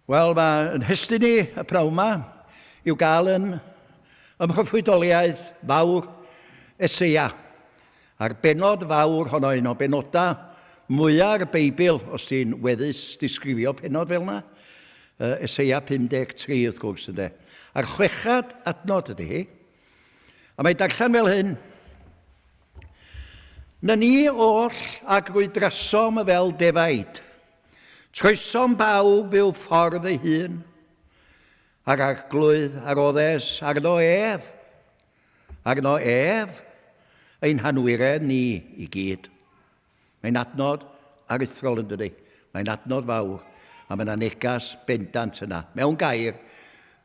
Wel, mae'n hystyn ni y prawn yma i'w gael yn ymchwydoliaeth fawr Eseia. A'r benod fawr honno un o benodau mwyaf y Beibl, os ti'n weddus disgrifio penod fel yna, Eseia 53 wrth gwrs ynddo. A'r chwechad adnod ydy hi, a mae'n darllen fel hyn. Na ni oll ac rwydrasom y fel defaid, troesom bawb i'w ffordd ei hun, ac arglwydd ar oddes arno ef ein hanwyred ni i gyd. Mae'n adnod aruthrol yn dydi. Mae'n adnod fawr, a mae'n negas bendant yna. Mewn gair,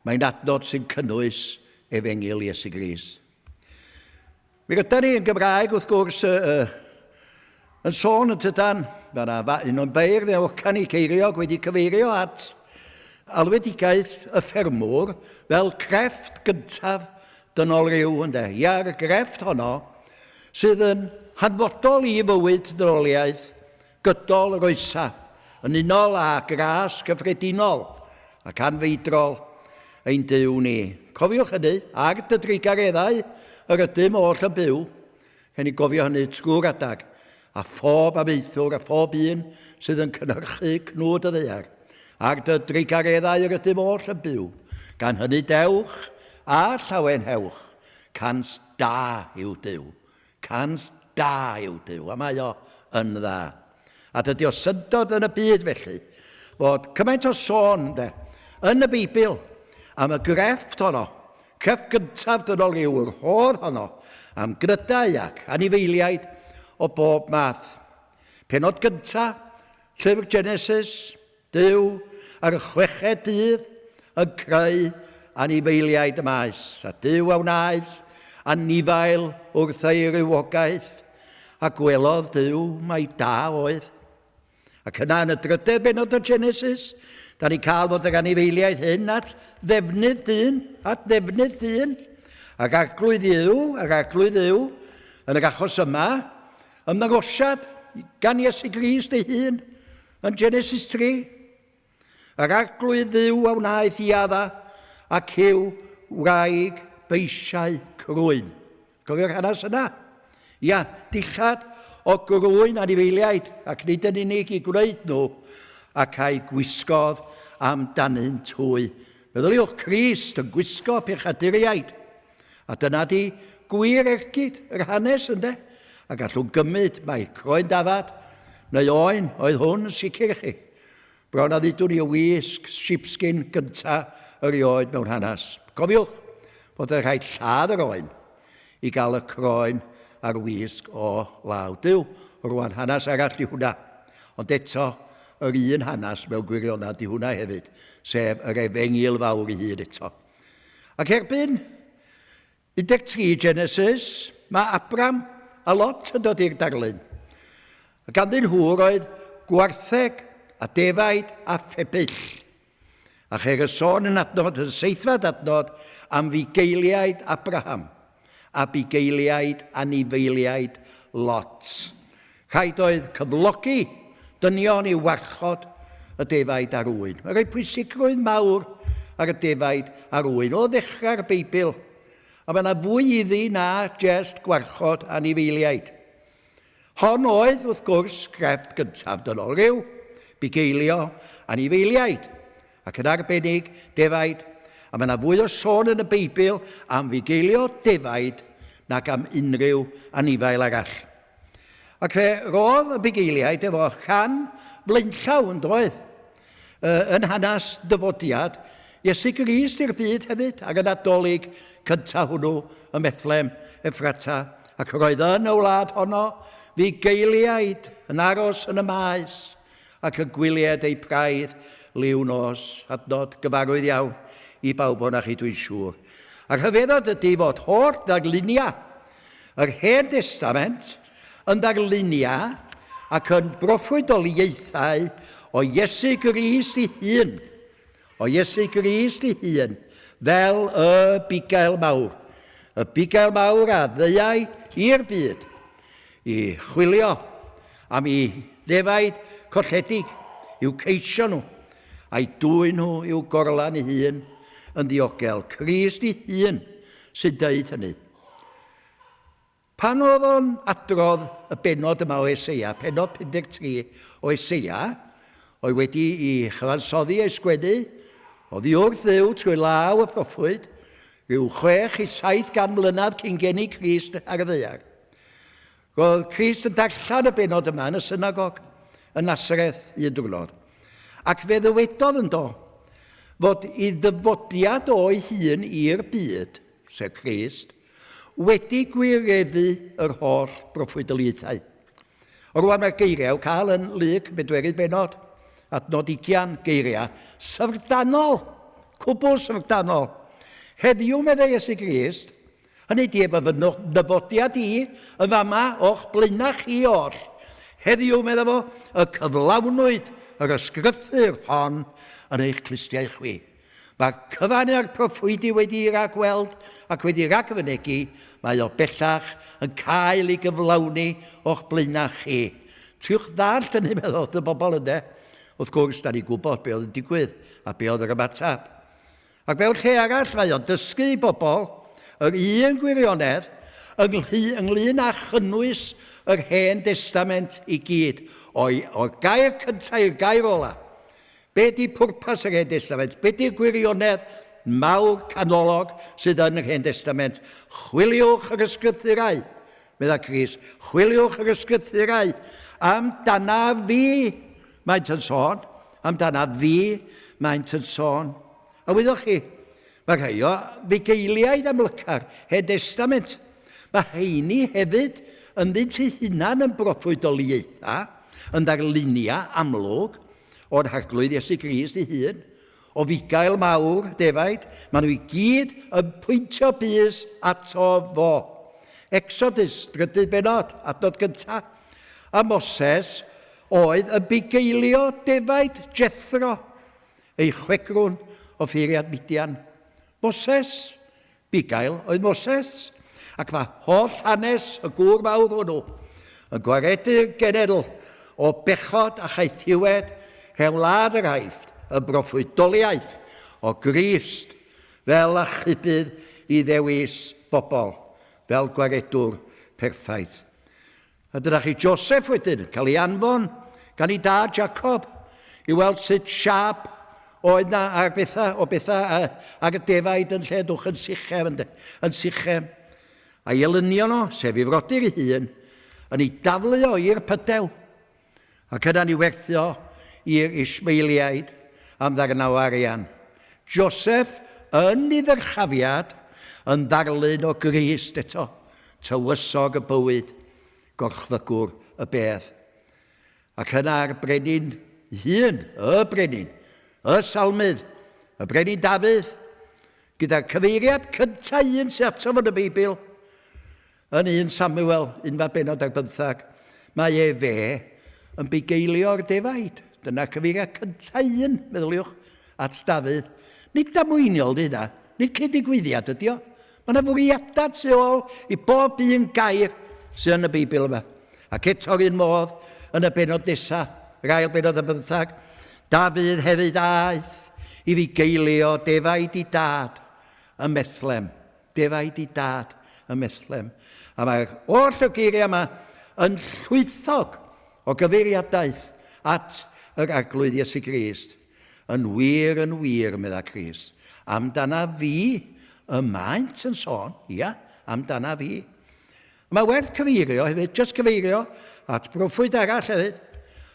mae'n adnod sy'n cynnwys efengil Iesu Grist. Mi gyda ni yn Gymraeg wrth gwrs yn sôn yn tydan, un o'n beir ddeocan i ceiriog wedi cyfeirio at alwedigaeth y ffermwr fel crefft gyntaf dynol ryw ynde. Ia'r grefft honno sydd yn hanfodol i fywyd dynoliaeth gydol yr oesa, yn unol â gras gyffredinol ac anfeidrol ein dyw ni. Cofiwch hynny, ag dy drigareddau yr ydym oll yn byw, gen i gofio hynny trwy'r adag, a phob amaethwr a phob un sydd yn cynhyrchu cnwd y ddaear, ag dy drigareddau yr ydym oll yn byw, gan hynny dewch a llawen hewch, cans da i'w Dyw. Cans da i'w Dyw, a mae o yn dda. A dydy o syndod yn y byd felly, fod cymaint o sôn yn y Beibl am y grefft honno, crefft gyntaf dynol ryw, yr hodd honno, am grydau ac anifeiliaid o bob math. Penod gyntaf, llyfr Genesis, Dyw ar y chweched dydd yn creu anifeiliaid y maes, a Dyw a wnaeth anifail wrth ei rywogaeth, a gwelodd Dyw mai da oedd. Ac yna yn y drydedd benod o Genesis, da ni cael fod yr anifeiliaid hyn at ddefnydd dyn, ac arglwydd yw, yn yr achos yma, ymddangosiad gan Iesu Grist ei hun, yn Genesis 3. Yr arglwydd yw a wnaeth i adda, ac yw wraig beisiau crwyn. Cofio'r hanes yna? Ia, dillad o grwyn anifeiliaid, ac nid yn unig i gwneud nhw, ac a'i gwisgodd am danu'n twy. Meddyliwch, Crist yn gwisgo pechaduriaid. A dyna di gwir ergyd yr hanes ynddo. A gallwn gymryd mae croen dafad, neu oen oedd hwn yn sicr chi. Bron a ddudwn i o wisg sheepskin gynta erioed mewn hanes. Cofiwch bod yn rhaid lladd yr oen i gael y croen a'r wisg o law. Dyw, rwan hanes arall di hwnna. Ond eto, yr un hanes mewn gwirionedd di hwnna hefyd, sef yr efengil fawr i hyd eto. Ac erbyn 13 Genesis, mae Abram a Lot yn dod i'r darlun. A ganddyn nhw roedd gwartheg a defaid a phebyll. A cher y sôn yn adnod, yn seithfad adnod, am fugeiliaid Abraham a bugeiliaid anifeiliaid Lot. Rhaid oedd cyflogi dynion i warchod y defaid ar ŵyn. Mae rhoi pwysigrwydd mawr ar y defaid ar ŵyn. O ddechrau'r Beibl, a mae yna fwy iddi na jest gwarchod anifeiliaid. Hon oedd, wrth gwrs, grefft gyntaf dynol ryw, bugeilio anifeiliaid, ac yn arbennig defaid. A mae yna fwy o sôn yn y Beibl am fugeilio defaid nag am unrhyw anifail arall. Ac fe roedd y bugeiliaid efo chan blaenllaw yn doedd yn hanes dyfodiad Iesu Grist i'r byd hefyd, ac yn adolyg cyntaf hwnnw y Methlem Effrata. Ac roedd yn y wlad honno fugeiliaid yn aros yn y maes ac yn gwyliad ei braidd liw nos, adnod gyfarwydd iawn i bawb o'na chi dwi'n siŵr. Ac hyfeddod ydy fod holl ddarlunia yr Hen Testament yn ddarlunia ac yn broffwydoliaethau o Iesu Grist ei hun, fel y bugail mawr. Y bugail mawr a ddeiau i'r byd i chwilio am ei ddefaid colledig, i'w ceisio nhw, a'i dwy nhw i'w gorlan ei hun yn ddiogel. Crist ei hun sy'n deud hynny. Pan oedd o'n adrodd y benod yma o Eseia, penod 53 o Eseia, oedd wedi i chyfansoddi ei sgwennu, oedd i wrth ddiw trwy law y proffwyd, rhyw 6 i 700 mlynedd cyn geni Crist ar y ddaear. Roedd Crist yn darllen y benod yma yn y synagog yn Nasareth un diwrnod. Ac fe ddywedodd yn do, fod i ddyfodiad o'i hun i'r byd, sef Crist, wedi gwireddu yr holl broffwydoliaethau. O rwan mae'r geiriau cael yn Lug, bedwerydd benod, adnod 20 geiriau, syfrdanol, cwbl syfrdanol. Heddiw meddai Iesu Grist, hynny di efo fy dyfodiad i, y fama o'ch blaenach i oll. Heddiw meddai fo, y cyflawnwyd yr ysgrythyr hon yn eich clistiau chwi. Mae cyfan a'r proffwydi wedi ragweld ac wedi ragfynegu, mae o bellach yn cael ei gyflawni o'ch blaenach chi. Tiwch ddart yn ei meddwl, y bobl yna. Wrth gwrs, da ni gwybod be oedd yn digwydd a be oedd yr ymateb. Ac fel lle arall, mae o'n dysgu i bobl yr un gwirionedd ynglyn â chynnwys yr Hen Testament i gyd. O'r gair cyntaf i'r gair ola. Be di pwrpas yr Hen Testament? Be di gwirionedd mawr canolog sydd yn yr Hen Testament? Chwiliwch yr ysgrythurau, medda Crist. Chwiliwch yr ysgrythurau. Amdana fi maent yn sôn. Amdana fi maent yn sôn. A wyddwch chi, mae rhai o fugeiliaid amlycar Hen Testament. Mae heini hefyd yn ddyn ei hunan yn broffwydoliaetha, yn darlunia amlwg o'r harglwydd Iesu Grist ei hun, o fugail mawr, defaid, maen nhw i gyd yn pwyntio bys ato fo. Exodus, drydydd benod, adnod gyntaf. A Moses oedd y bugeilio defaid Jethro, ei chwegrwn o ffeiriad Midian. Moses, bugail oedd Moses, ac mae holl hanes y gŵr mawr hwnnw yn gwaredu'r genedl o bechod a chaethiwed hewlad yr haifft, y broffwydoliaeth o Grist fel a chybydd i ddewis bobl, fel gwaredwr perffaith. A dyna chi Joseph wedyn, cael ei anfon gan ei dad Jacob, i weld sut siap oedd na ar bethau ag y defaid yn lledwch yn Sichem. A i elynio no, sef i frodyr ei hun, yn ei daflu o i'r Pydew. Ac yna ni werthio i'r Ismaeliaid am ddarnaw arian. Joseph yn ei ddyrchafiad yn darlun o Grist eto, tywysog y bywyd, gorchfygwr y bedd. Ac yna'r brenin hun, y brenin, y salmydd, y brenin Dafydd, gyda'r cyfeiriad cyntaf un sy'n ato yn y Beibl, yn 1 Samuel, 1:15, mae fe yn bugeilio'r defaid. Dyna cyfeiriad cyntaf un, meddyliwch, at Dafydd. Nid damweiniol dyna, nid cydigwyddiad ydi o. Mae yna fwriadau tu ôl i bob un gair sy'n yn y Beibl yma. Ac eto'r un modd yn y benod nesaf, yr ail benod y 15, Dafydd hefyd aeth i fugeilio defaid i dad y Methlem. Defaid i dad y Methlem. A mae'r oll o geiriau yma yn llwythog o gyfeiriadaeth at yr arglwydd Iesu Grist. Yn wir, medda Crist. Amdana fi, y maent yn sôn, ia, amdana fi. Mae werth cyfeirio hefyd, just cyfeirio at broffwyd arall hefyd,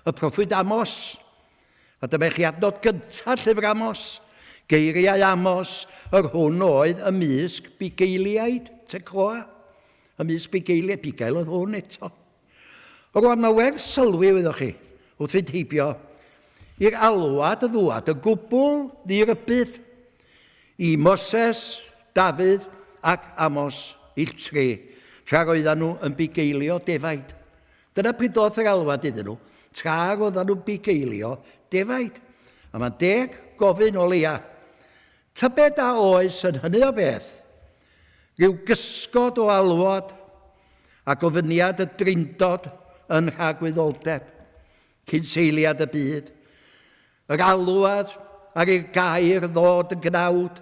y proffwyd Amos. A dyma chi adnod gyntaf llyfr Amos, geiriau Amos, yr hwn oedd ymysg bugeiliaid Tecoa. Ymysg bugeiliaid, bugail oedd hwn eto. O rwan mae werth sylwi wyddoch chi, wrth fynd heibio, i'r alwad y ddwad, y gwbl ddirybydd i Moses, Dafydd ac Amos i'r tre, tra roedden nhw yn bugeilio defaid. Dyna pryd oedd yr alwad iddyn nhw, tra roedden nhw'n bugeilio defaid. A mae'n 10 gofyn o leia. Tybed a oes yn hynny o beth, rhyw gysgod o alwad a gofyniad y drindod yn rhagwyddoldeb, cyn seiliad y byd. Yr alwad ar i'r gair ddod yn gnawd,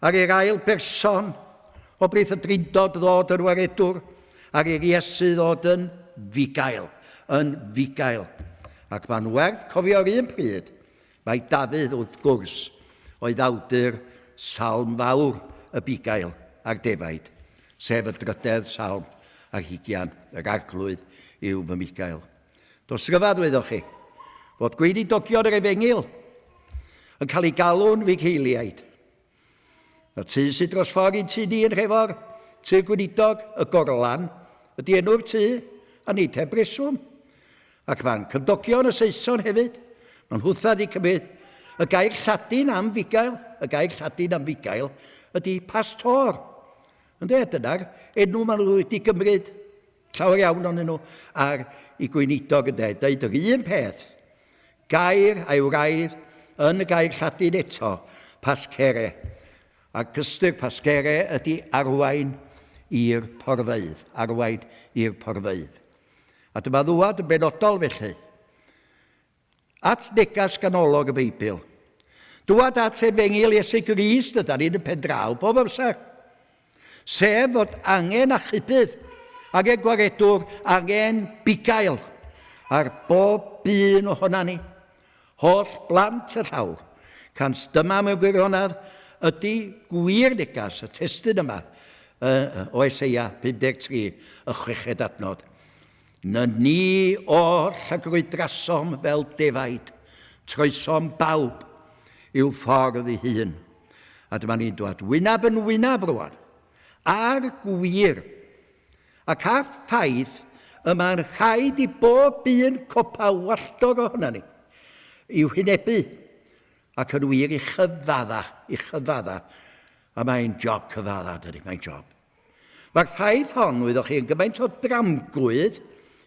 ar i'r ail berson, o brith y drindod ddod yn waredwr, ar i'r Iesu ddod yn fugail. Ac mae'n werth cofio'r un pryd, mae Dafydd wrth gwrs oedd awdur salm fawr y bugail a'r defaid, sef y drydedd salm ar 20, yr arglwydd yw fy Migael. Dos ryfad weddoch chi, fod gweinidogion yr Efengil yn cael ei galw'n fugeiliaid. Y tŷ sydd dros ffordd i'n tŷ ni yn Rhefor, tŷ gweinidog, y Gorlan, ydy enw'r tŷ, a nid heb reswm. Ac mae'n cymdogion y Saeson hefyd, mae'n hwthad i cymryd y gair Lladin am fugail, ydy pastor. Ynde, dyna'r enw maen nhw wedi gymryd llawer iawn o'n nhw ar ei gweinidog ynde, deud yr un peth. Gair a'i wraidd yn y gair Lladin eto, pascere. Ac ystyr pascere ydy arwain i'r porfeydd. A dyma ddwad yn benodol felly. At negas ganolog y Beibl. Dwad at Efengil Iesu Grist yda ni'n y pen draw bob amser. Sef fod angen achubydd, angen gwaredwr, angen bugail ar bob un ohona ni. Holl blant y llawr, cans dyma mewn gwirionedd ydy gwir negas y testyn yma o Eseia 53, y 6 adnod. Na ni oll ac rwydrasom fel defaid, troesom bawb i'w ffordd ei hun. A dyma ni'n dod wynab yn wynab rwan, ar gwir, ac a ffaith yma'n rhaid i bob un copa walltog ohona ni i'w hynebu ac yn wir i chyfadda, a mae'n job cyfadda, dydy, mae'n job. Mae'r ffaith hon, wyddwch chi, yn gymaint o dramgwydd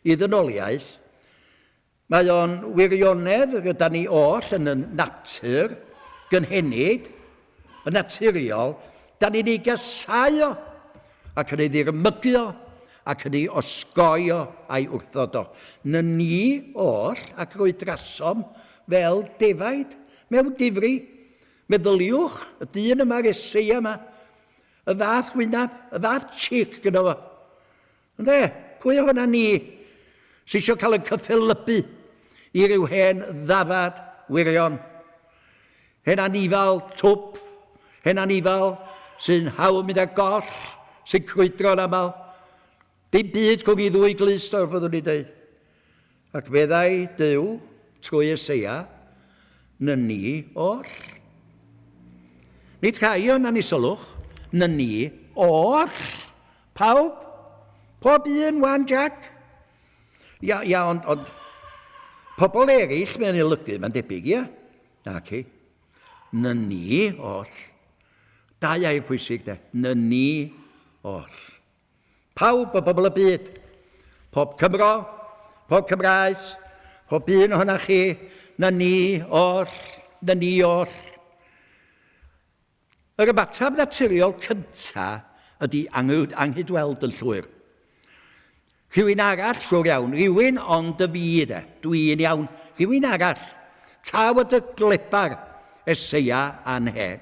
i ddynoliaeth. Mae o'n wirionedd gyda ni oll yn y natur gynhenid, y naturiol, da ni'n ei gasau o, ac yn ei ddirmygu o, ac yn ei osgoi o a'i wrthod o. Na ni oll ac rwydrasom fel defaid mewn difri. Meddyliwch, y dyn yma'r Eseia yma, y fath gwynab, y fath chic gyda fo. Ynde, pwy o hwnna ni sy'n eisiau cael y cyffelybu i ryw hen ddafad wirion. Hen anifal twp, hen anifal sy'n hawl mynd â goll, sy'n crwydro'n aml. Dim byd cwng i ddwy glistr, byddwn ni dweud. Ac feddai Dyw, trwy Eseia, na ni oll. Nid chai o'n anisylwch, na ni oll. Pawb, pob un, wan Jack. Ia, ond pobl eraill mewn olygu, mae'n debyg, ia? Na ci. Na ni oll. Da iau pwysig, de. Na ni oll. Pawb o bobl y byd. Pob Cymro, pob Cymraes, pob un ohona chi, na ni oll. Yr ymatab naturiol cyntaf ydy anghydweld yn llwyr. Rhywun arall, siwr iawn, rhywun ond y fi de, dwi'n iawn, rhywun arall, tawad y glebar Eseia anheg.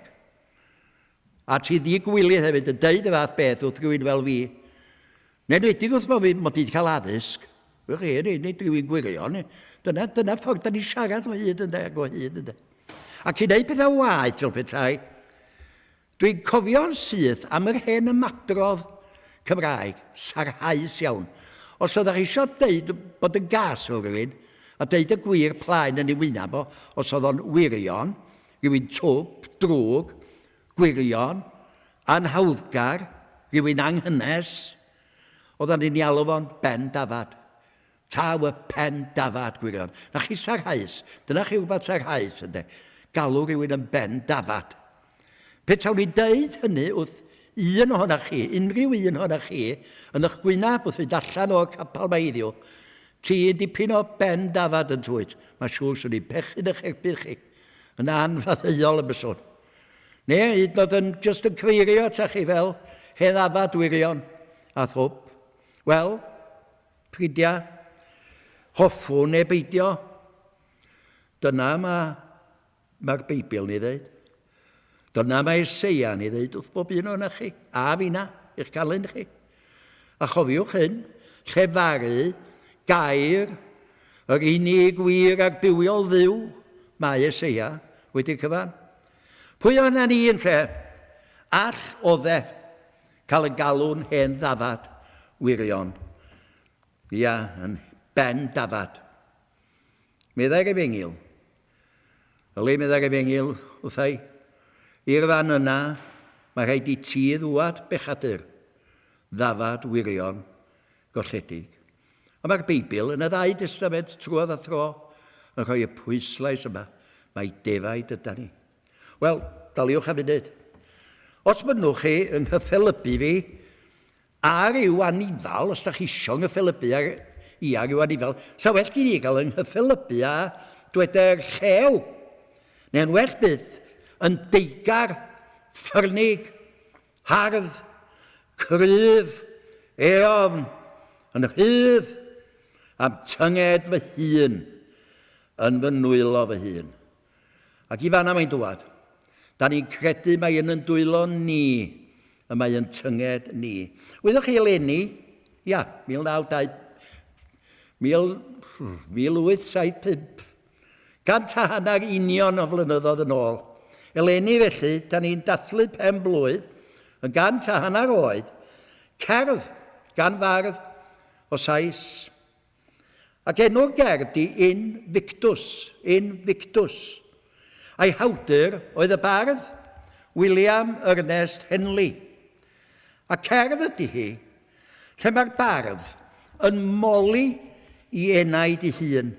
A ti ddigwylydd hefyd yn deud y fath beth wrth rhywun fel fi. Neu'n wedi'i wrth bod wedi cael addysg. Nid rhywun gwirion. Dyna ffordd da ni siarad o hyd ynde. Ac i wneud pethau waith fel petai, dwi'n cofio'n syth am yr hen ymadrodd Cymraeg, sarhaus iawn. Os oeddech chi eisiau deud bod yn gas o rywun, a deud y gwir plaen yn ei wyneb o, os oedd o'n wirion, rhywun twp, drwg, gwirion, anhawddgar, rhywun anghynes, oedden ni'n alw fo'n ben dafad. Taw y pen dafad gwirion. Na chi sarhaus, dyna chi wbeth sarhaus ynddo, galw rhywun yn ben dafad. Pe tawn ni deud hynny wrth un ohona chi, unrhyw un ohona chi, yn eich gwynab wrth fynd allan o'r capal maeddiw, ti dipyn o ben dafad yn twyd. Mae siŵr sy'n ni'n pechu'n eich erbyn chi, yn anfaddeuol y byswn. Ne, hyd yn oed yn just yn cyfeirio ta chi fel heddafad wirion a thwp. Wel, pridia, hoffwn neu beidio. Dyna mae Mae'r Beibl ni ddweud. Dyna mae Eseia ni ddweud wrth bob un o'na chi. A fi i'ch galon chi. A chofiwch hyn, llefaru gair yr unig wir ac bywiol ddiw mae Eseia wedi cyfan. Pwy o'na ni yn lle? All odde cael y galw'n hen ddafad wirion. Ia, yn ben dafad. Meddai'r efengil. Yli meddai'r efengil wrthai. I'r fan yna, mae rhaid i ti ddwad bechadur. Ddafad wirion golledig. A mae'r Beibl yn y Ddau Testament trwodd a thro yn rhoi y pwyslais yma. Mae defaid yda ni. Wel, daliwch a funud. Os bynnwch chi yng Nghyffelypu fi ar yw anifal, os da chi isio Nghyffelypu ar yw anifal, sa well gen i gael yng Nghyffelypu a dweda'r llew. Neu'n well bydd yn deigar, ffyrnig, hardd, cryf, eofn, yn rhydd, am tynged fy hun, yn fy nwylo fy hun. Ac i fanna mae'n dwad. Da ni'n credu mae yn dwylo ni, a mae yn tynged ni. Wyddwch chi eleni, ia, 1875, gant a hanner union o flynyddoedd yn ôl. Eleni felly, da ni'n dathlu pen blwydd, yn gant a hanner oed, cerdd gan fardd o Sais. Ac enw'r gerdd di Invictus. A'i hawdur oedd y bardd William Ernest Henley. A cerdd ydy hi, lle mae'r bardd yn moli i enaid ei hun,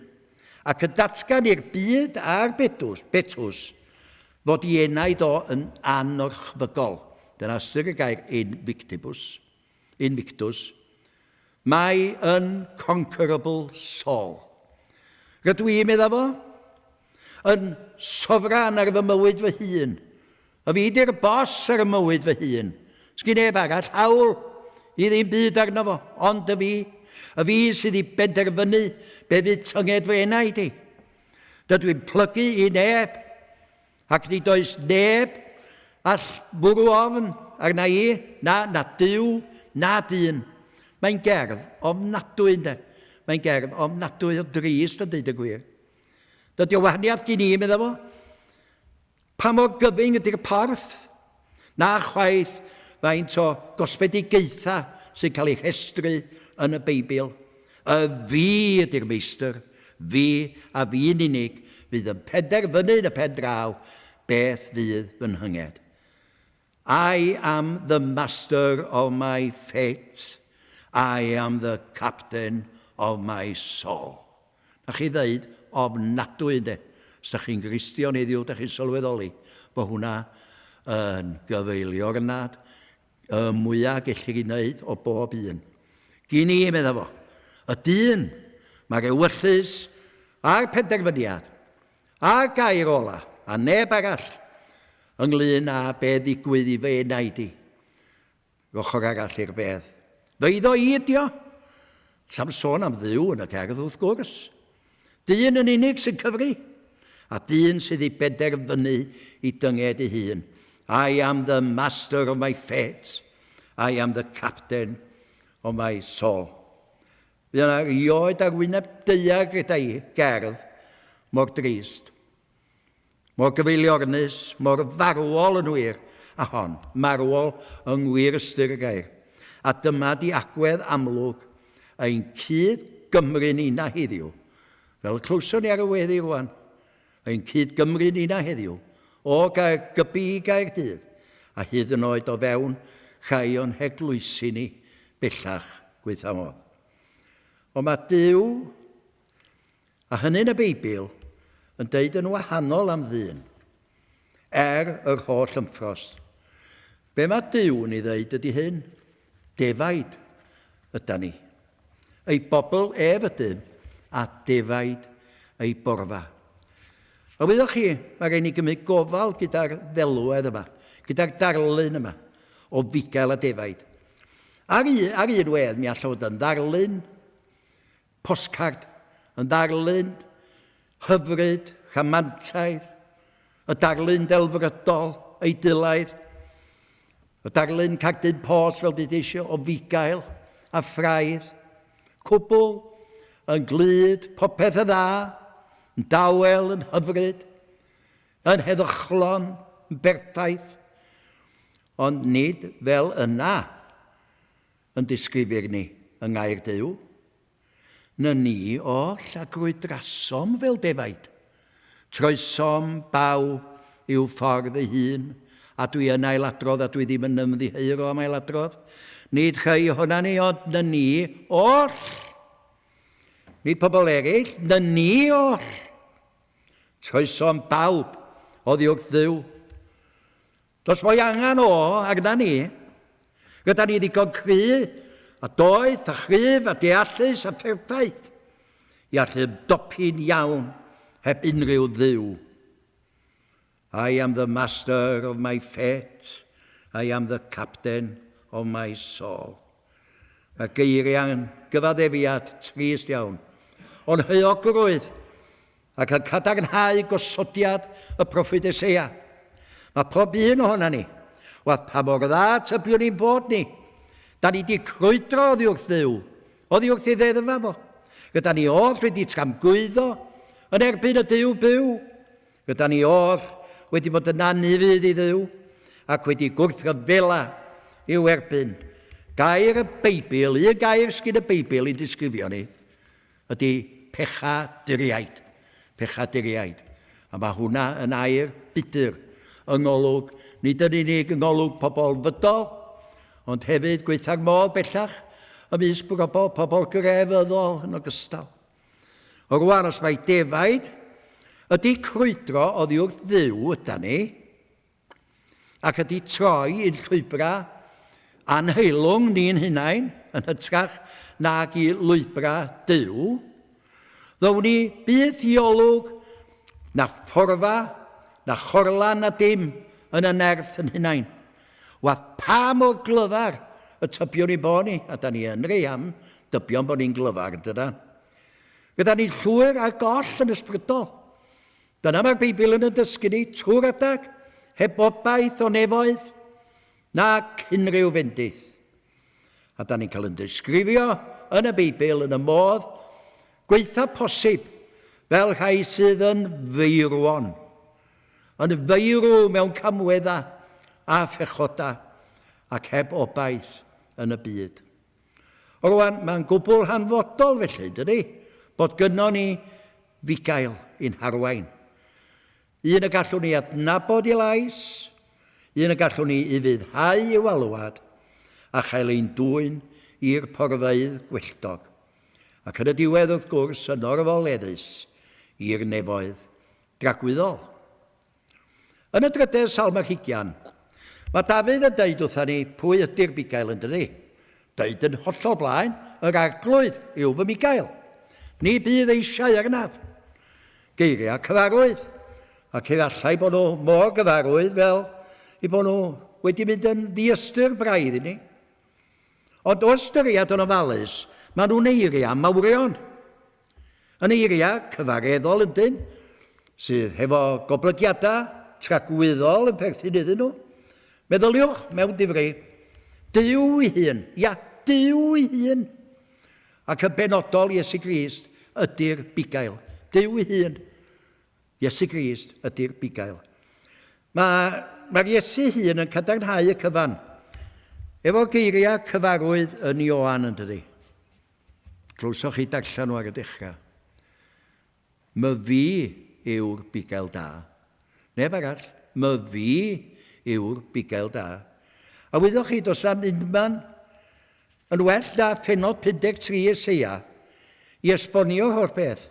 ac yn datgan i'r byd a'r betws fod i enaid o yn anorchfygol. Dyna sy'r y gair Invictus. Mae unconquerable soul. Rydw i'n meddwl fo? Yn sofran ar fy mywyd fy hun. A fi di'r bos ar y mywyd fy hun. Sgyn neb arall hawl i ddim byd arno fo, ond y fi. A fi sydd i benderfynu be fydd tynged fy enaid i. Dydw i'n plygu i neb, ac nid oes neb all bwrw ofn arna i, na Duw, na dyn. Mae'n gerdd ofnadwy, ynddo. Mae'n gerdd ofnadwy o drist, yn dweud y gwir. Dydy o wahaniaeth gen i, meddwl fo. Pa mor gyfyng ydy'r porth? Na chwaith faint o gosbedigaetha sy'n cael ei rhestru yn y Beibl. Y fi ydy'r meistr, fi a fi'n unig, fydd yn penderfynu yn y pen draw beth fydd fy nhynged. I am the master of my fate. I am the captain of my soul. Na chi ddeud ofnadwy, ynddo. Os da chi'n Gristion heddiw, da chi'n sylweddoli bod hwnna yn gyfeilio'r nad mwyaf gellir ei wneud o bob un. Gyn i meddwl fo, y dyn mae'r ewyllus a'r penderfyniad a'r gair ola a neb arall ynglyn â be ddigwydd i fe enaid i. Ochr arall i'r bedd. Feiddo i ydio. Sam sôn am ddiw yn y cerdd wrth gwrs. Dyn yn unig sy'n cyfri, a dyn sydd i benderfynu i dynged ei hun. I am the master of my fate. I am the captain of my soul. Fydd yna rioed ar wyneb deuag gyda i gerdd mor drist, mor gyfeiliornus, mor farwol yn wir, a hon, marwol yng ngwir ystyr y gair. A dyma di agwedd amlwg ein cyd Gymru ni na heddiw. Fel clwson ni ar y weddi rwan, ein cyd Gymru ni na heddiw, o gair gybu i gair dydd, a hyd yn oed o fewn chai o'n heglwysi ni bellach gweitha modd. Ond mae Duw, a hynny'n y Beibl, yn deud yn wahanol am ddyn, yr holl ymffrost. Be mae Duw yn ei ddeud ydy hyn? Defaid yda ni. Ei bobl ydym, a defaid ei borfa. A wyddwch chi, mae rhaid ni gymryd gofal gyda'r ddelwedd yma, gyda'r darlun yma, o fugail a defaid. Ar un wedd, mi all fod yn ddarlun postcard, yn ddarlun hyfryd, chamantaidd, y darlun delfrydol ei dylaidd, y darlun cardyn pos fel dyd eisiau o fugail a phraidd, cwbl yn glyd, popeth y dda, yn dawel, yn hyfryd, yn heddychlon, yn berffaith, ond nid fel yna yn disgrifir ni yng Ngair Duw. Na ni oll a grwydrasom fel defaid. Troesom bawb i'w ffordd ei hun, a dwi yn ailadrodd a dwi ddim yn ymddiheuro am ailadrodd. Nid chai hwnna ni, ond na ni oll. Nid pobl eraill, na ni oll. Troesom bawb oddi wrth Dduw. Dos mwy angen o arna ni. Gyda ni ddigon cry, a doeth, a chryf, a deallus, a pherffaith. I allu dopin iawn heb unrhyw dduw. I am the master of my fate. I am the captain of my soul. Mae geiriau'n gyfaddefiad trist iawn. Ond hyogrwydd ac yn cadarnhau gosodiad y proffwyd Eseia. Mae pob un ohona ni, wath pa mor dda tybiwn ni'n bod ni. Da ni wedi crwydro oddi wrth Dduw, oddi wrth ei ddeddfa fo. Gyda ni oedd wedi tramgwyddo yn erbyn y Duw byw. Gyda ni oedd wedi bod yn anifydd i Dduw ac wedi gwrthryfela i'w erbyn. Gair y Beibl, un gair sgyn y Beibl i disgrifio ni, ydy pechaduriaid. Pechaduriaid. A mae hwnna yn air budur, yngolwg, nid yn unig yngolwg pobl fydol, ond hefyd gweithio'r modd bellach ymysg pobl grefyddol yn ogystal. O rwan os mae defaid ydy crwydro oddi wrth Dduw yda ni, ac ydy troi i'n llwybra anheilwng ni'n hunain yn hytrach nag i lwybra Duw, ddown ni bydd hiolwg na fforfa, na chorlan na dim yn y nerth yn hunain. Wath pa mor glyfar y tybion ni bo ni, a da ni yn rei am dybion bod ni'n glyfar dydan. Gyda ni llwyr a goll yn ysbrydol. Dyna mae'r Beibl yn y dysgu ni trwy'r adag, heb obaith o nefoedd, nac unrhyw fendith. A da ni'n cael yn disgrifio yn y Beibl yn y modd gweitha posib fel rhai sydd yn feirwon. Yn feirw mewn camwedda a phechoda ac heb obaith yn y byd. O rwan, mae'n gwbl hanfodol felly, dydy, bod gynnon ni fugail i'n harwain. Un y gallwn ni adnabod i lais, un y gallwn ni i fyddhau i'w alwad, a chael ein dwyn i'r porfeydd gwylltog. Ac yn y diwedd wrth gwrs yn orfoleddus i'r nefoedd dragwyddol. Yn y drydedd Salm ar 20, mae Dafydd yn deud wrthyn ni pwy ydy'r bugail yn dydi. Deud yn hollol blaen, yr arglwydd yw fy bugail. Ni bydd eisiau arnaf. Geiriau cyfarwydd, ac efallai bod nhw mor gyfarwydd fel i bod nhw wedi mynd yn ddiystyr braidd i ni. Ond o ystyried yn ofalus, mae nhw'n eiriau mawrion. Yn eiriau cyfareddol ydyn, sydd hefo goblygiadau tragwyddol yn perthyn iddyn nhw. Meddyliwch mewn difri, Duw ei hun, Duw ei hun. Ac yn benodol Iesu Grist ydy'r bugail. Duw ei hun, Iesu Grist ydy'r bugail. Mae'r Iesu hun yn cadarnhau y cyfan, efo geiriau cyfarwydd yn Ioan yn dydi. Glwsoch chi darllen nhw ar y dechrau. My fi yw'r bugail da. Neb arall, my fi yw'r bugail da. A wyddwch chi, dos am unman yn well na phenod 53 Eseia i esbonio o'r beth.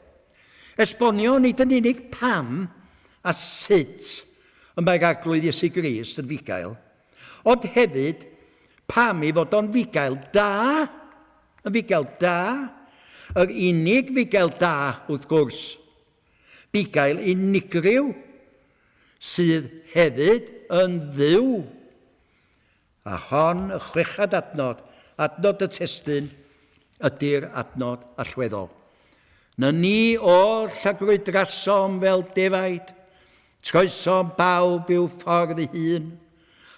Esbonio nid yn unig pam a sut y mae'r arglwydd Iesu Grist yn fugail, ond hefyd pam i fod o'n fugail da, yn fugail da, yr unig fugail da wrth gwrs, bugail unigryw, sydd hefyd yn Dduw. A hon y chwechad adnod y testun, ydy'r adnod allweddol. Na ni oll a grwydrasom fel defaid, Troeso bawb i'w ffordd ei hun.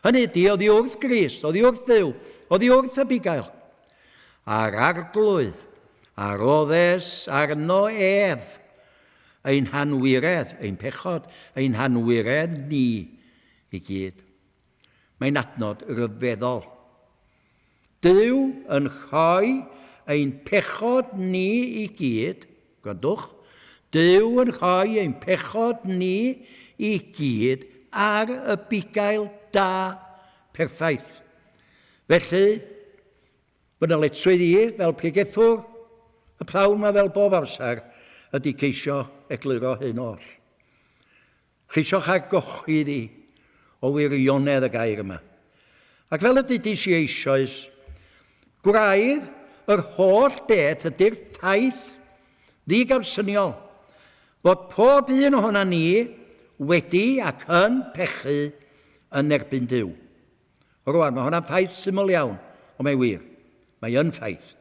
Hynny di, oedd hi wrth Grist, oedd hi wrth Dduw, oedd hi wrth Abigail. A'r arglwydd, a'r oddes arno ef, ein hanwiredd, ein pechod, ein hanwiredd ni i gyd. Mae'n adnod ryfeddol. Dyw yn rhoi ein pechod ni i gyd, gwrandwch, Dyw yn rhoi ein pechod ni i gyd ar y bugail da perffaith. Felly, bydd y letrwydd i fel pregethwr, y prawn yma fel bob amser, ydy ceisio egluro hyn oll. Cheisio'ch argochyd i o wirionedd y gair yma. Ac fel ydy dis i eisoes, gwraidd yr holl beth ydy'r ffaith ddigamsyniol fod pob un ohona ni wedi ac yn pechu yn erbyn Duw. Rwan, mae hwnna'n ffaith syml iawn, ond mae'n wir. Mae yn ffaith.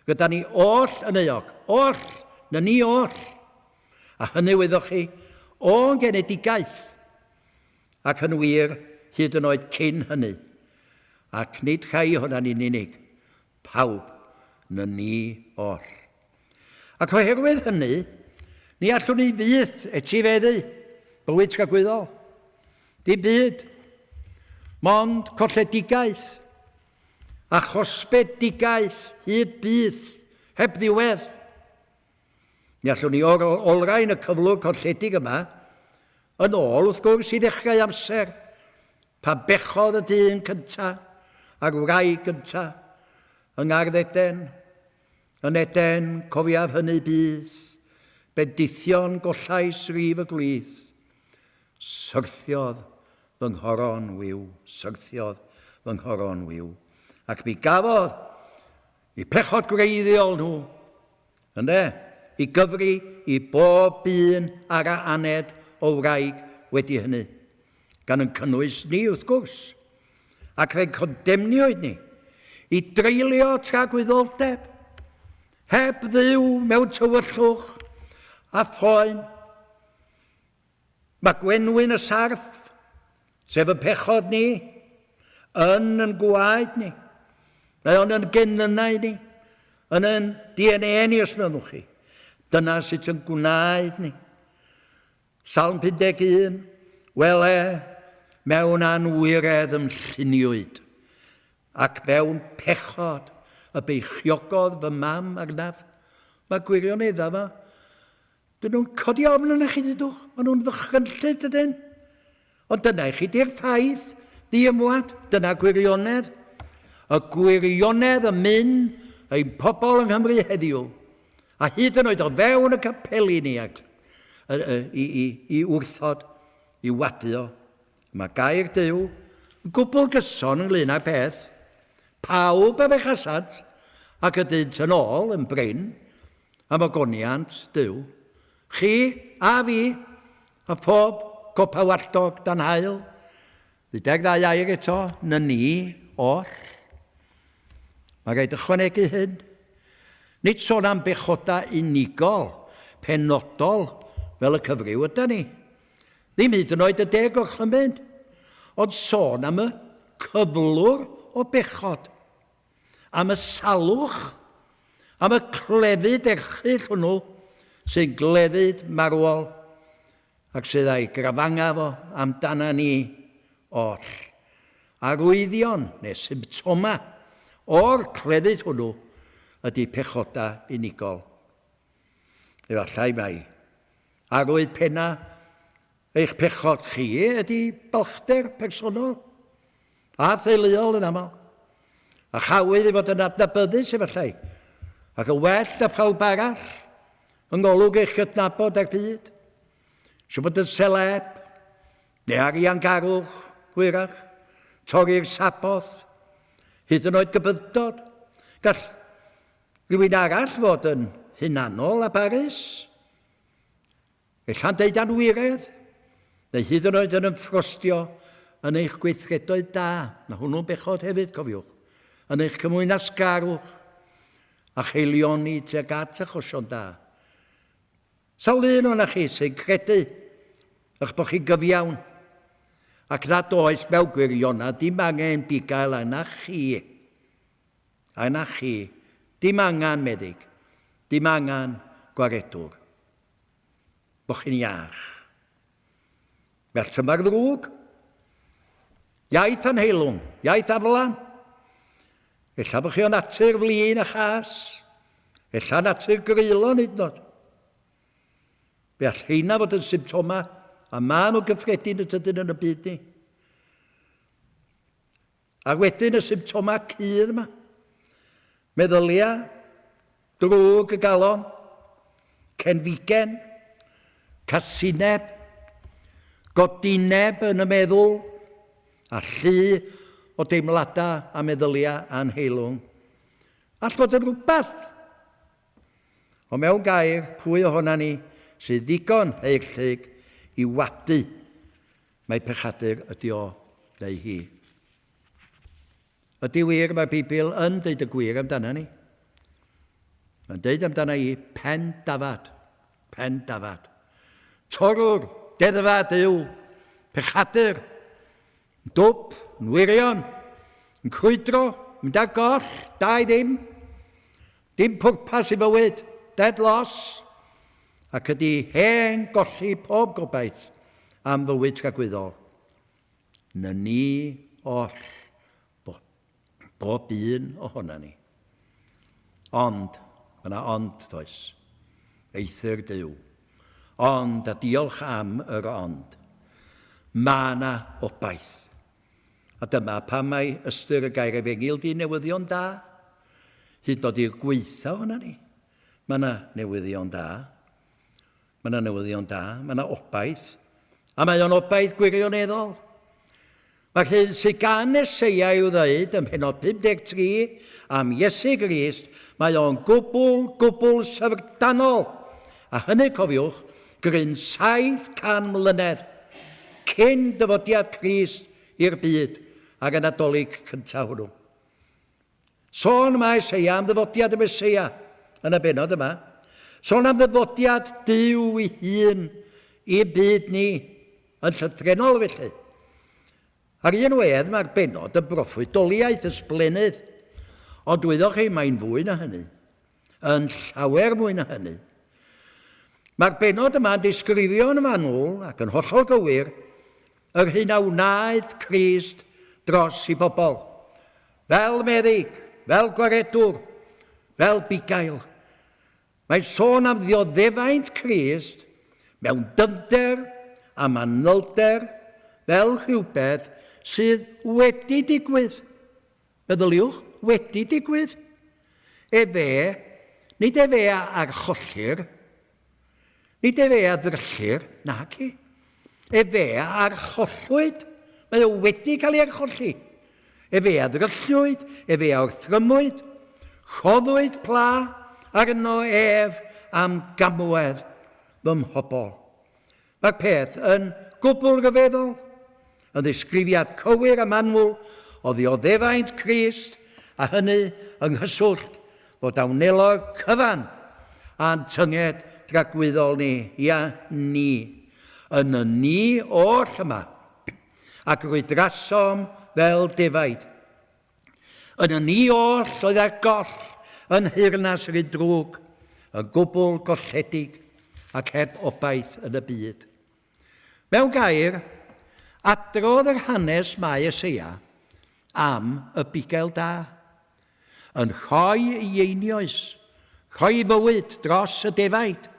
Gyda ni oll yn euog, oll, na ni oll. A hynny wyddwch chi, o'n genedigaeth. Ac yn wir, hyd yn oed cyn hynny. Ac nid chai hwnna'n unig, pawb na ni oll. Ac oherwydd hynny, ni allwn ni fydd etifeddu bywyd tragwyddol. Di byd, mond colledigaeth a chosbedigaeth hyd bydd, heb ddiwedd. Ni allwn ni olrhain y cyflwr colledig yma yn ôl wrth gwrs i ddechrau amser pa bechodd y dyn cyntaf a'r wraig gyntaf yng Nghardd-Eden. Yn Eden cofiaf hynny bydd, bendithion gollais rif y glith. Syrthiodd fy nghoron wiw, syrthiodd fy nghoron wiw. Ac mi gafodd i pechod greiddiol nhw, ynddo, i gyfri i bob un ar a aned o wraig wedi hynny, gan yn cynnwys ni wrth gwrs, ac fe'n condemniwyd ni i dreulio tragwyddoldeb, heb ddiw mewn tywyllwch a phoen. Mae gwenwyn y sarf, sef y pechod ni, yn gwaed ni. Mae o'n yn genynau ni, yn DNA ni os meddwch chi. Dyna sut yn gwnaed ni. Salm 51, wel mewn anwiredd ymlluniwyd, ac mewn pechod y beichiogodd fy mam arnaf. Mae gwirionedda yma. Dyn nhw'n codi ofn yna chi dydwch. Maen nhw'n ddychrynllyd ydyn. Ond dyna i chi di'r ffaith ddiymwad. Dyna gwirionedd. Y gwirionedd yn mynd ein pobl yng Nghymru heddiw. A hyd yn oed o fewn y capeli ni i wrthod, i wadio. Mae gair Duw yn gwbl gyson ynglyn â'r peth. Pawb am eich asad ac ydynt yn ôl yn bryn am ogoniant Duw. Chi a fi a phob copa walltog dan hael. 12 air eto, na ni oll. Mae rhaid ychwanegu hyn. Nid sôn am bechoda unigol, penodol, fel y cyfryw yda ni. Ddim hyd yn oed y 10 orchymyn, ond sôn am y cyflwr o bechod, am y salwch, am y clefyd erchyll hwnnw sy'n gledyd marwol ac sydd ei grafanga fo amdana ni oll. Arwyddion neu symptoma o'r clefyd hwnnw ydy pechoda unigol. Efallai mai arwydd penna eich pechod chi ydy balchder personol a theuluol yn aml. A chawydd i fod yn adnabyddus efallai, ac y well a phawb arall yng ngolwg eich gydnabod ar byd. Siw bod yn seleb, neu ariangarwch, hwyrach, torri'r sabodd, hyd yn oed gybyddod. Gall rhywun arall fod yn hunanol a barus, ella'n deud anwiredd, neu hyd yn oed yn ymffrostio yn eich gweithredoedd da. Mae hwnnw'n bechod hefyd, cofiwch. Yn eich cymwynasgarwch a cheilioni tuag at achosion da. Sawl un o'na chi sy'n credu Ych bod chi gyfiawn. Ac nad oes mewn gwirionedd, dim angen bugail yna chi. Yna chi. Dim angen meddyg. Dim angen gwaredwr. Bo chi'n iach. Fel tyma'r ddrwg. Iaith anheilwng. Iaith aflan. Ella bod chi o natur flin a chas. Ella natur greulon hyd yn oed. Fe all heina fod yn symptoma a maen nhw gyffredin y dydyn yn y byd ni. A wedyn y symptoma cudd yma. Meddyliau, drwg y galon, cenfigen, casineb, godineb yn y meddwl, a llu o deimladau a meddyliau anheilwng. All fod yn rhywbeth. O mewn gair, pwy ohona ni sydd ddigon heirllyg i wadu mae pechadur ydi o neu hi. Ydy wir mae Bibl yn deud y gwir amdana ni. Mae'n deud amdana i pen dafad. Pen dafad. Torwr, deddfad yw pechadur. Dwb, yn wirion, yn crwydro, mynd â goll, da i ddim. Dim pwrpas i bywyd, dead loss. Ac ydy hen golli pob gobaith am fywyd tragwyddol. Na ni oll bob un ohona ni. Ond, mae yna ond does, eithir Duw. Ond, a diolch am yr ond, mae yna obaith. A dyma pan mae ystyr y gair efengil di newyddion da, hyd nod i'r gweitha ohona ni. Mae yna newyddion da. Mae yna newyddion da, mae yna obaith, a mae o'n obaith gwirioneddol. Mae'r hyn sydd gan Eseia i'w ddweud ym Pennod 53 am Iesu Grist, mae o'n gwbl syfrdanol. A hynny cofiwch, gryn 700 mlynedd cyn dyfodiad Crist i'r byd ac yn Nadolig cyntaf hwnnw. Sôn mae Eseia am ddyfodiad y Meseia yn y bennod yma. Sôn am ddyfodiad Duw ei hun i'r byd ni yn llythrenol felly. Ar un wedd mae'r bennod y broffwydoliaeth ysblenydd, ond dwyddoch chi mae'n fwy na hynny, yn llawer mwy na hynny. Mae'r bennod yma'n disgrifio yn fanwl ac yn hollol gywir yr hyn a wnaeth Crist dros i bobl, fel meddyg, fel gwaredwr, fel bugail. Mae'n sôn am ddioddefaint Crist mewn dyfnder a manylder fel rhywbeth sydd wedi digwydd. Meddyliwch, wedi digwydd. Nid efe ar chollir, nid efe a ddryllir, nac i. Efe ar chollwyd, mae o wedi cael ei archolli. Efe a ddryllwyd, efe a wrthrymwyd, choddwyd pla, arno ef am gamwedd fy mhobol. Mae'r peth yn gwbl ryfeddol, yn ddisgrifiad cywir a manwl o ddioddefaint Crist, a hynny yng nghyswllt fod awnelog cyfan a'n tynged dragwyddol ni, ia ni, yn y ni oll yma, ac rwydrasom fel defaid. Yn y ni oll oedd ar goll yn hyrnas rhy drwg, yn gwbl golledig ac heb obaith yn y byd. Mewn gair, adrodd yr hanes mae Eseia am y bugail da, yn rhoi ei einioes, rhoi fywyd dros y defaid.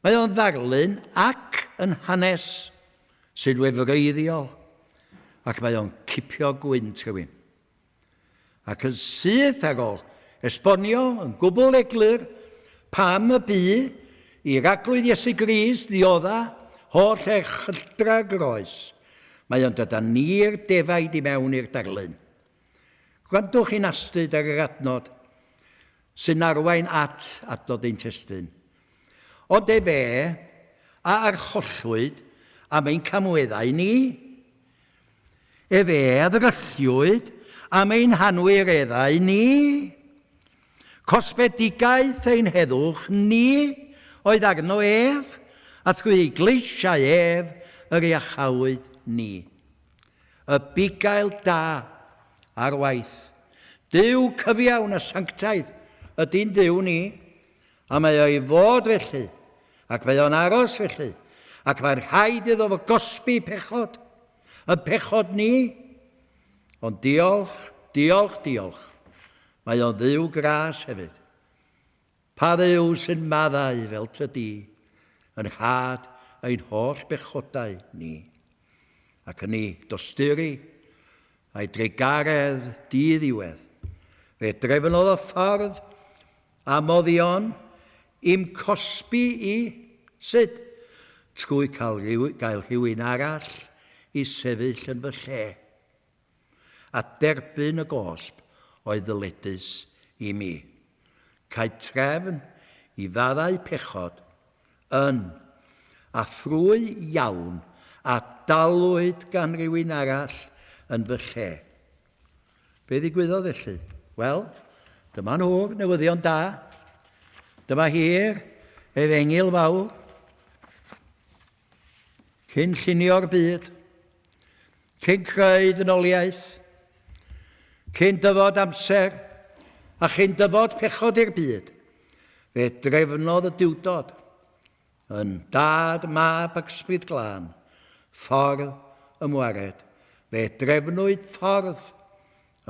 Mae o'n ddarlun ac yn hanes sy'n wefreiddiol, ac mae o'n cipio gwynt rhywun. Ac yn syth ar ôl esbonio yn gwbl eglur pam y bu i'r aglwydd Iesu Grist ddiodda holl chyltra groes. Mae o'n dod â ni'r defaid i mewn i'r darlun. Gwrandwch chi'n astryd ar yr adnod sy'n arwain at adnod ein testyn. Ond efe a archollwyd am ein camweddau ni. Efe a ddrylliwyd am ein hanwireddau ni. Cosbedigaeth ein heddwch ni oedd arno ef a thrwy gleisiau ef yr iachawyd ni. Y bugail da ar waith. Dyw cyfiawn a sanctaidd ydy'n Dyw ni, a mae o'i fod felly, ac mae o'n aros felly, ac mae'r rhaid iddo fo gosbi pechod, y pechod ni. Ond diolch, diolch, diolch. Mae o'n Dduw gras hefyd. Pa Dduw sy'n maddau fel tydi, yn rhad ein holl bechodau ni. Ac yn ni dosturi a'i dreigaredd di-ddiwedd. Fe drefnodd y ffordd a moddion i'm cosbi i sut trwy gael rhywun arall i sefyll yn fy lle. A derbyn y gosb oedd ddyledus i mi. Cael trefn i faddau pechod yn a thrwy iawn a dalwyd gan rhywun arall yn fy lle. Be ddigwyddodd felly? Wel, dyma nhw'r newyddion da. Dyma hir, Efengil fawr, cyn llunio'r byd, cyn creu dynoliaeth, cyn dyfod amser, a chyn dyfod pechod i'r byd. Fe drefnodd y diwdod yn dad, mab ac ysbryd glân, ffordd ymwared. Fe drefnwyd ffordd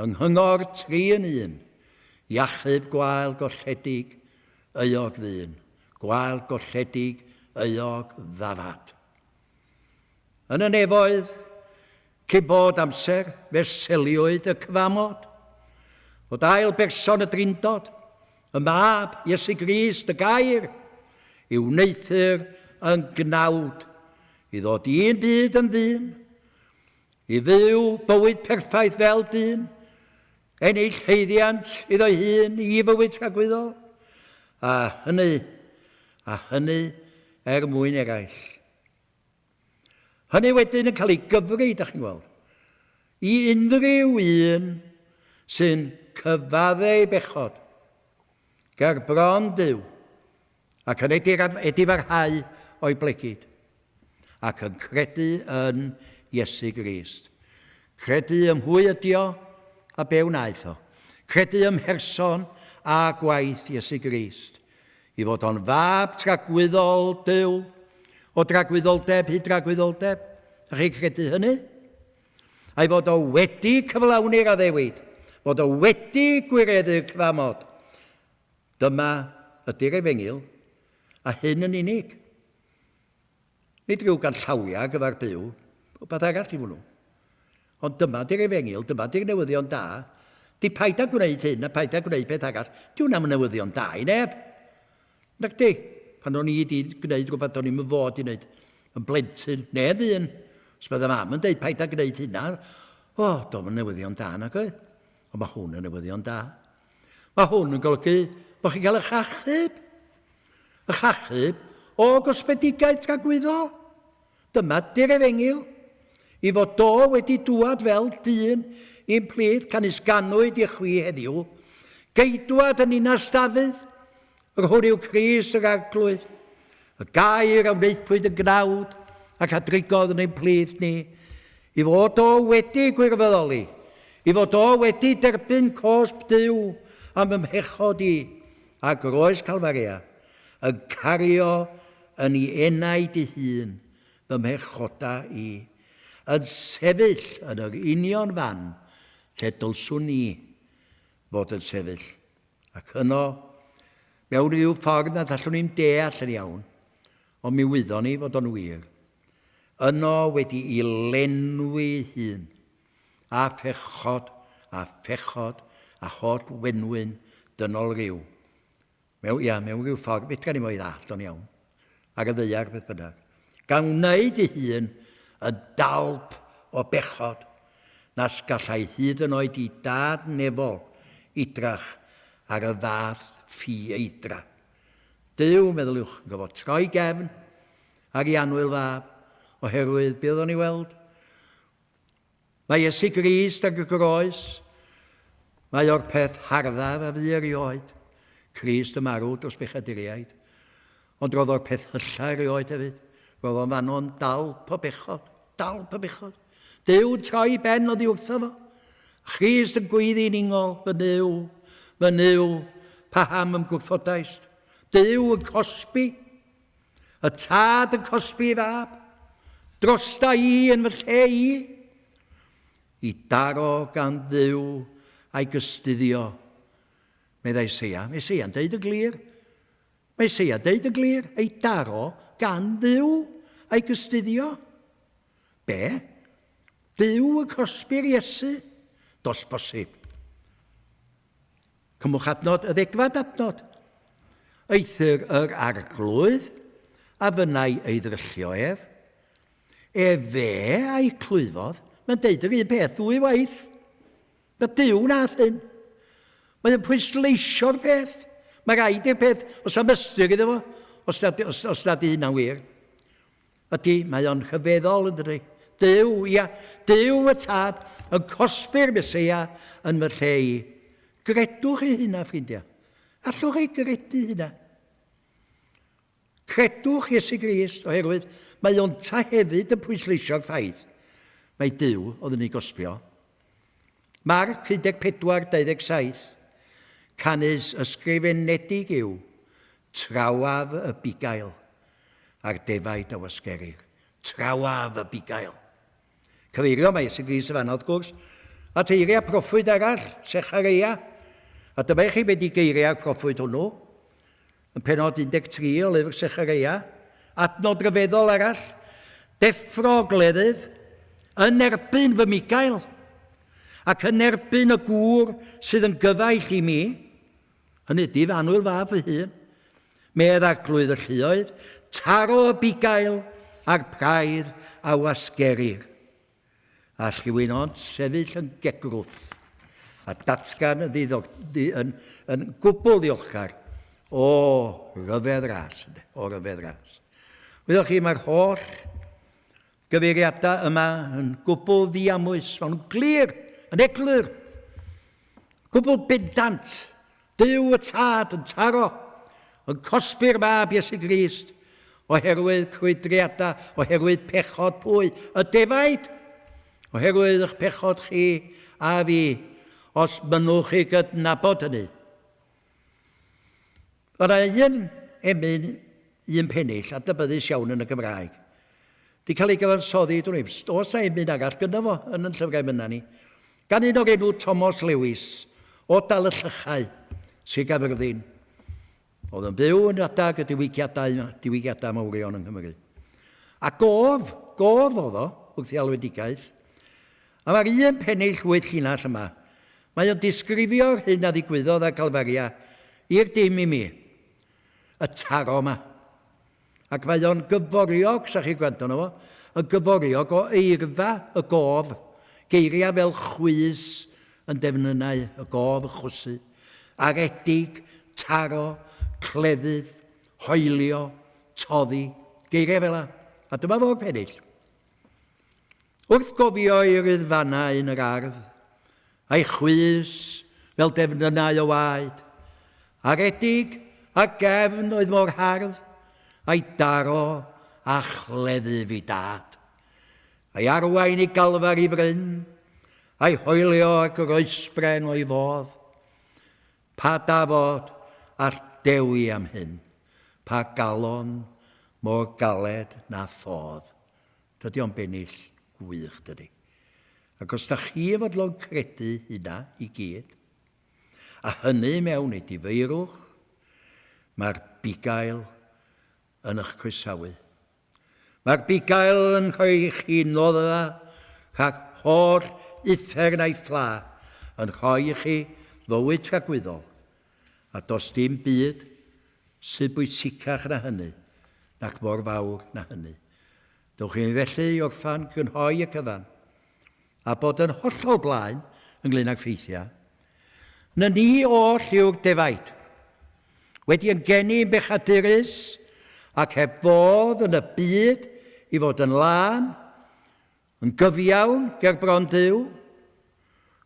yng nghyngor tri yn un, iachub gwael golledig, euog ddyn, gwael golledig, euog ddafad. Yn y nefoedd, cybod amser, fe seliwyd y cyfamod, fod ail berson y drindod, y mab, Iesu Grist, y gair, i'w wneithur yn gnawd, i ddod un byd yn ddyn, i fyw bywyd perffaith fel dyn, ennill heiddiant iddo hun i fywyd tragwyddol, a hynny mwyn eraill. Hynny wedyn yn cael ei gyfri, da chi'n gweld, i unrhyw un sy'n cyfaddau bechod, ger bron Duw, ac yn edifarhau o'i blegyd, ac yn credu yn Iesu Grist. Credu ym hwy ydi o a be wnaeth o. Credu ym mherson a gwaith Iesu Grist. I fod o'n fab tragwyddol Duw, o dragwyddoldeb hyd dragwyddoldeb. A chi credu hynny? A'i fod o wedi cyflawni'r addewid, fod o wedi gwireddu'r cyfamod. Dyma ydy'r Efengil, a hyn yn unig. Nid rhyw gan llawiau gyfer byw, o beth arall i hwnnw. Ond dyma di'r Efengil, dyma di'r newyddion da. Di paid â gwneud hyn a paid â gwneud beth arall. Di hwnna'n newyddion da i neb. Nag di, pan o'n i wedi gwneud rhywbeth o'n i'n fod i wneud yn blentyn, neu ddyn. Os bydde mam yn dweud paid â gwneud hynna, o, do'n newyddion da nag oedd. Ond mae hwn yn newyddion da. Mae hwn yn golygu bod chi'n cael eich achub. Eich achub o gosbedigaeth tragwyddol. Dyma di'r Efengil. I fod do wedi dŵad fel dyn i'n plith can isganwyd i chwi heddiw, geidwad yn un astafydd, yr hwn yw Crist yr arglwydd, y gair a wneithpwyd y gnawd ac adrigodd yn ein plith ni, i fod o wedi gwirfoddoli, i fod o wedi derbyn cosb Duw am ymhechod i, a groes Calfaria, yn cario yn ei enaid ei hun, ymhechoda i, yn sefyll yn yr union fan lle dylswn ni fod yn sefyll. Ac yno, mewn rhyw ffordd na ddallwn ni'n deall yn iawn, ond mi wyddon ni fod o'n wir. Yno wedi i lenwi hun, a phechod, a holl wenwyn dynol ryw. Mewn rhyw ffordd, fedra ni mo i ddall o'n iawn, ac y ddeiar beth bynnag. Gan wneud ei hun yn dalp o bechod, nas gallai hyd yn oed i dad nefol idrach ar y fath ffi eidra. Dyw, meddyliwch, yn gofod troi gefn ar ei anwyl fab, oherwydd bydd o'n i weld. Mae Iesu Grist ag y groes, mae o'r peth harddaf a fu erioed. Crist y marw dros bechaduriaid. Ond roedd o'r peth hylla erioed hefyd. Roedd o'n fan o'n dal po bechod. Dyw troi ben o ddi wrtho fo. Chris y gwydd uningol, fy nyw, pa ham ym gwrthodaist. Dyw y cosbi, y tad y cosbi i fab, drosta i yn fy lle i daro gan ddyw a'i gystuddio. Meddai Isaia'n deud y glir. Mae Isaiah deud y glir, ei daro gan ddyw a'i gystuddio. Be? Dyw y cosbi'r Iesu? Dos bosib. Cymwch adnod, y ddegfad adnod. Eithir yr arglwydd a fynnau ei ddryllio ef. Fe a'i clwyfodd, mae'n deud yr un peth ddwy waith. Mae Dyw nath hyn. Mae'n pwysleisio'r peth. Mae rhaid i'r peth, os am ystyr iddo fo, os nad un am wir. Ydy, mae o'n rhyfeddol yn dydi. Dyw y tad, yn cosbi'r Mesia yn fy lle i. Gredwch chi hynna, ffrindiau. Allwch chi gredu hynna. Credwch Iesu Grist, oherwydd mae o'n ta hefyd yn pwysleisio'r ffaith. Mae Dyw oedd yn ei gosbio. Marc 14:27, canys ysgrifenedig yw, trawaf y bugail a'r defaid a wasgerir. Trawaf y bugail. Cyfeirio mae Iesu Grist y fan wrth gwrs, a teiria proffwyd arall, Secharia, a dyma chi wedi geiriau'r proffwyd hwnnw, yn penod 13 o lyfr Secharia, adnod ryfeddol arall, deffro gleddydd, yn erbyn fy Migael, ac yn erbyn y gŵr sydd yn gyfaill i mi, hynny ydy fanwyl fab fy hun, medd arglwydd y lluoedd, taro y bugail a'r praidd a wasgerir. A llywyn ond sefyll yn gegrwth, a datgan yn gwbl ddiolchgar o ryfedd ras. Wyddwch chi, mae'r holl gyfeiriadau yma yn gwbl ddiamwys, mae'n glir, yn eglur, gwbl bendant, Dyw y tad yn taro, yn cosbi'r mab Iesu Grist, oherwydd crwydriadau, oherwydd pechod pwy, y defaid, oherwydd eich pechod chi a fi, os mynwch chi gydnabod hynny. Yna un emyn, un pennill, adnabyddus iawn yn y Gymraeg, di cael ei gyfansoddi, dwi'n ei, os na emyn agall gyda fo yn y llyfrau mynna ni, gan un o'r enw Thomas Lewis, o Dal y Llychau, sy'n Gaerfyrddin. Oedd yn byw yn adag y diwygiadau mawrion yng Nghymru. A gof oedd o, wrth i alwedigaeth, a mae'r un pennill wyth llinall yma. Mae o'n disgrifio'r hyn a ddigwyddodd a Calfaria i'r dim i mi, y taro yma. Ac mae o'n gyforiog, sa'ch chi gwrando yno fo, y gyforiog o eirfa y gof, geiriau fel chwys yn defnynnau y gof, y chwsu, aredig, taro, cleddydd, hoelio, toddi, geiriau fel yna. A dyma fo'r pennill. Wrth gofio i'r iddfannau yn yr ardd, a'i chwys fel defnynnau o waed, aredig a gefn oedd mor hardd, a'i daro a chleddu fi dad. A'i arwain i galfar i fryn, a'i hoelio ac yr oesbren o'i fodd. Pa dafod all dewi am hyn, pa galon mor galed na thodd. Dydy o'n bennill gwych, dydy. Ac os da chi fodlon credu hynna i gyd, a hynny mewn i difeirwch, mae'r bugail yn eich croesawu. Mae'r bugail yn rhoi chi noddfa rhag holl uther neu ffla yn rhoi chi fywyd tragwyddol, a dos dim byd sy'n bwysicach na hynny, nac mor fawr na hynny. Dywch chi'n felly i orffan grynhoi y cyfan, a bod yn hollol blaen ynglyn ag ffeithiau. Na ni oll yw'r defaid, wedi yn geni yn bechadurus ac heb fodd yn y byd i fod yn lan, yn gyfiawn ger bron Dyw.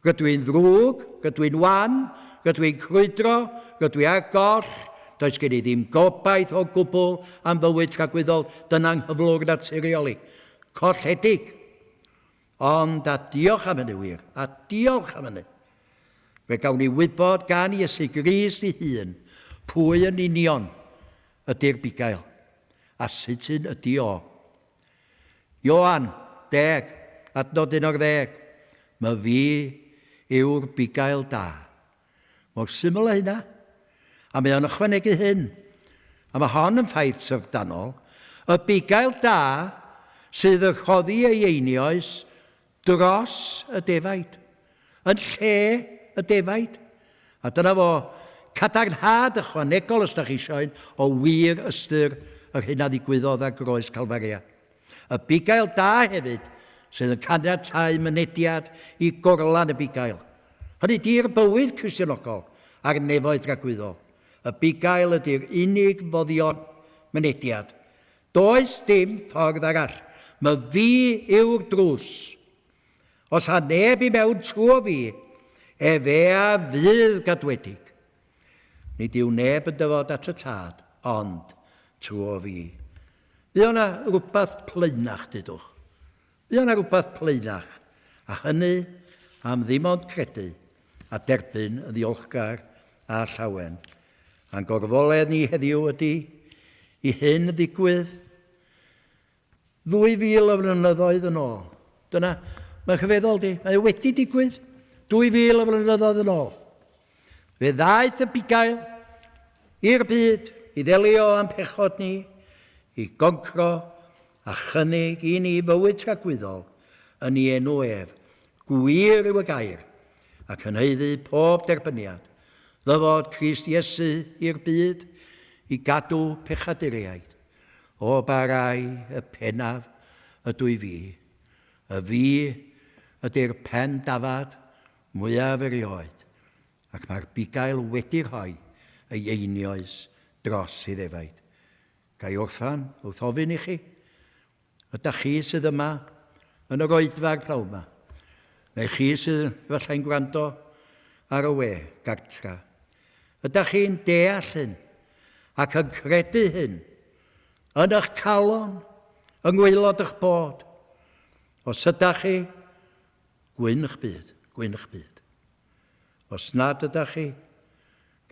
Rydw i'n ddrwg, rydw i'n wan, rydw i'n crwydro, rydw i ar goll, Does gen I ddim gobaith o gwbl am fywyd tragwyddol. Dyna'n nghyflwr naturioli. Colledig. Ond a diolch am hynny wir. A diolch am hynny. Fe gawn ni wybod gan Iesu Grist ei hun pwy yn union ydy'r bugail a sut un ydy o. Ioan 10, adnod 11. Mae fi yw'r bugail da. Mor syml o hynna. A mae o'n ychwanegu hyn. A mae hon yn ffaith syrdanol. Y bugail da sydd yn choddi ei einioes dros y defaid. Yn lle y defaid. A dyna fo cadarnhad ychwanegol os da chi eisiau o wir ystyr yr hyn a ddigwyddodd ar groes Calfaria. Y bugail da hefyd sydd yn caniatáu mynediad i gorlan y bugail. Hynny di'r bywyd Cristionogol a'r nefoedd ragwyddol. Y bugail ydy'r unig foddion mynediad. Does dim ffordd arall. Mae fi yw'r drws. Os ha neb i mewn trwy fi, fe a fydd gadwedig. Nid yw neb yn dyfod at y tad, ond trwy fi. Fydd o'na rhywbeth pleinach, dydwch. Fydd o'na rhywbeth pleinach. A hynny am ddim ond credu a derbyn y ddiolchgar a llawen. A'n gorfoledd ni heddiw ydy i hyn ddigwydd 2000 o flynyddoedd yn ôl. Dyna, mae'n chyfeddol di, mae wedi digwydd 2000 o flynyddoedd yn ôl. Fe ddaeth y bugail i'r byd i ddelio am pechod ni, i goncro a chynnig i ni fywyd tragwyddol yn ei enw ef. Gwir yw y gair ac yn heiddi pob derbyniad. Ddyfod Crist Iesu i'r byd i gadw pechaduriaid. O barau y pennaf ydw i fi. Y fi ydy'r pen dafad mwyaf erioed. Ac mae'r bugail wedi rhoi ei einioes dros ei ddefaid. Gai orffan wrth ofyn i chi. Ydych chi sydd yma yn yr oedfa'r pnawn yma? Neu chi sydd efallai'n gwrando ar y we gartra? Ydych chi'n deall hyn ac yn credu hyn yn eich calon, yng ngwaelod eich bod? Os ydych chi, gwyn eich byd, gwyn eich byd. Os nad ydych chi,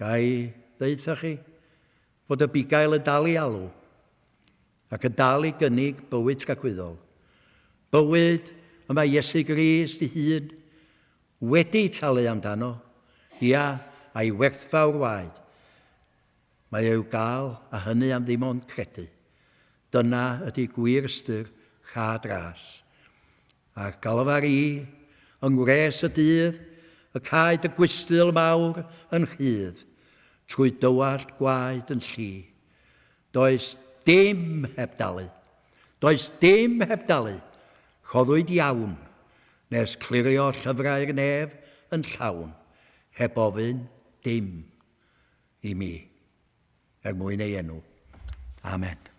gai ddeitha chi fod y bugail yn dal i alw ac yn dal i gynnig bywyd tragwyddol. Bywyd y mae Iesu Grist ei hun wedi talu amdano, ia a'i werthfawr waed. Mae i'w gael a hynny am ddim ond credu. Dyna ydy gwir ystyr cha dras. A galfar i yng ngwres y dydd, y caed y gwystyl mawr yn rhydd, trwy dywallt gwaed yn llu. Does dim heb dalu. Does dim heb dalu. Choddwyd iawn, nes clirio llyfrau'r nef yn llawn, heb ofyn dim i mi, mwyn ei enw. Amen.